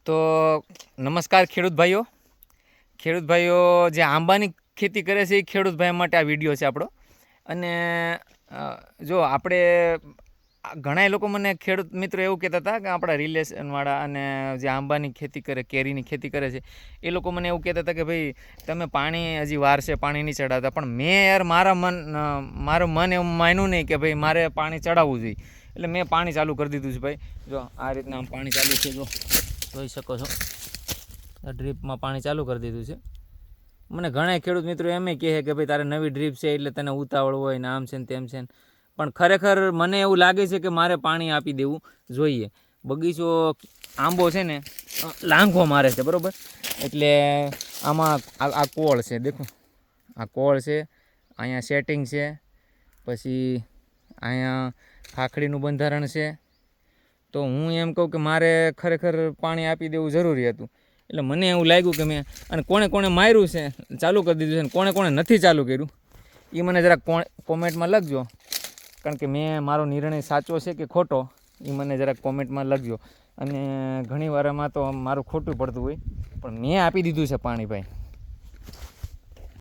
તો નમસ્કાર ખેડૂત ભાઈઓ જે આંબાની ખેતી કરે છે એ ખેડૂત ભાઈ માટે આ વિડીયો છે આપણો. અને જો આપણે ઘણા લોકો મને ખેડૂત મિત્રો એવું કહેતા હતા કે આપણા રિલેશનવાળા અને જે આંબાની ખેતી કરે, કેરીની ખેતી કરે છે, એ લોકો મને એવું કહેતા હતા કે ભાઈ તમે પાણી હજી વાર છે, પાણી નહીં ચડાવતા. પણ મેં યાર મારું મન એવું માન્યું નહીં કે ભાઈ મારે પાણી ચડાવવું જોઈએ. એટલે મેં પાણી ચાલુ કરી દીધું છે ભાઈ. જો આ રીતના પાણી ચાલુ છે, જો જોઈ શકો છો, ડ્રીપમાં પાણી ચાલુ કરી દીધું છે. મને ઘણા ખેડૂત મિત્રો એમ કહે કે ભાઈ તારે નવી ડ્રીપ છે એટલે તને ઉતાવળ હોય ને આમ છે ને તેમ છે. પણ ખરેખર મને એવું લાગે છે કે મારે પાણી આપી દેવું જોઈએ. બગીચો આંબો છે ને લાંઘો મારે છે, બરાબર. એટલે આમાં આ કોળ છે, દેખો આ કોળ છે, અહીંયા સેટિંગ છે, પછી અહીંયા ખાખડીનું બંધારણ છે. તો હું એમ કહું કે મારે ખરેખર પાણી આપી દેવું જરૂરી હતું. એટલે મને એવું લાગ્યું કે મેં અને કોણે માર્યું છે, ચાલુ કરી દીધું છે, અને કોણે નથી ચાલુ કર્યું એ મને જરાક કોમેન્ટમાં લખજો. કારણ કે મારો નિર્ણય સાચો છે કે ખોટો એ મને જરાક કોમેન્ટમાં લખજો. અને ઘણી વારમાં તો મારું ખોટું પડતું હોય, પણ મેં આપી દીધું છે પાણી ભાઈ.